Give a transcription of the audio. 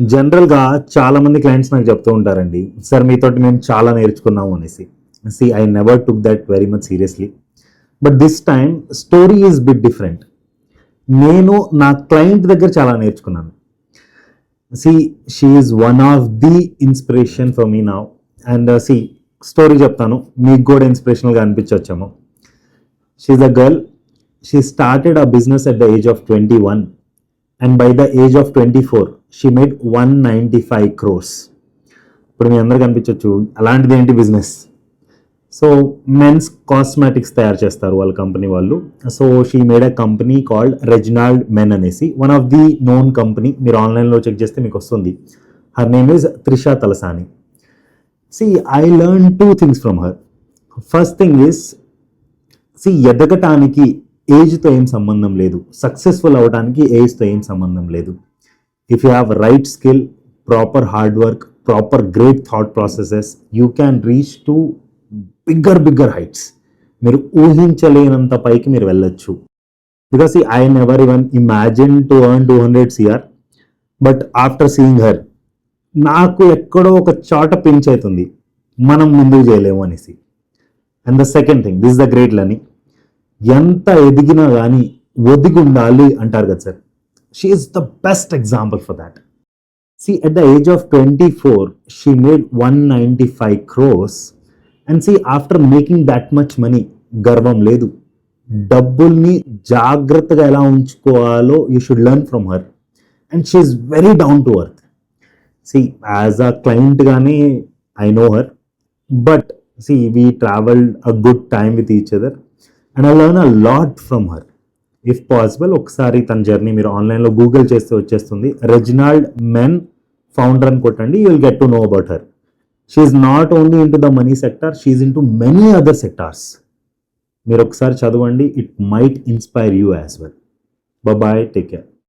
జనరల్‌గా చాలామంది క్లయింట్స్ నాకు చెప్తూ ఉంటారండి. సార్ మీతోటి మేము చాలా నేర్చుకున్నాము అనేసి. I never took that very much seriously. But this time story is bit different. నేను నా క్లయింట్ దగ్గర చాలా నేర్చుకున్నాను. See she is one of the inspiration for me now. And story చెప్తాను. మీకు కూడా ఇన్‌స్పిరేషనల్‌గా అనిపించొచ్చేమో. She is a girl. She started a business at the age of 21. And by the age of 24 she made 195 crores. ఇప్పుడు మీ అందరికి అనిపించవచ్చు అలాంటిది ఏంటి బిజినెస్. సో మెన్స్ కాస్మెటిక్స్ తయారు చేస్తారు వాళ్ళ కంపెనీ వాళ్ళు. So she made a company called Reginald men అనేసి, one of the known company. మీరు ఆన్లైన్లో చెక్ చేస్తే మీకు వస్తుంది. Her name is Trisha Talasani. I learn 2 things from her. First thing is ఎదగటానికి ఏజ్తో ఏం సంబంధం లేదు, సక్సెస్ఫుల్ అవ్వడానికి ఏజ్తో ఏం సంబంధం లేదు. If you have right skill, proper hard work, proper great thought processes, you can reach to bigger heights. మీరు ఊహించలేనంత పైకి మీరు వెళ్ళొచ్చు. Because I never even imagine to earn 200 CR, but after seeing her నాకు ఎక్కడో ఒక చోట పించ్ అవుతుంది, మనం ముందుకు చేయలేము అనేసి. And the second thing, this the great learning. ఎంత ఎదిగినా కానీ ఒదిగి ఉండాలి అంటారు కదా sir. She is the best example for that. At the age of 24 she made 195 crores. And after making that much money, గర్వం లేదు. డబ్బుల్ని జాగ్రత్తగా ఎలా ఉంచుకోవాలో you should learn from her. And she is very down to earth. As a క్లయింట్గానే I know her, but we travelled a good time with each other. And I learn a lot from her. If possible ఒకసారి తన journey మీరు ఆన్లైన్లో Google చేస్తే వచ్చేస్తుంది. Reginald men founder అని కొట్టండి, you will get to know about her. She is not only in to the money sector, she is in to many other sectors. మీరు ఒకసారి చదవండి, it might inspire you as well. Bye, take care.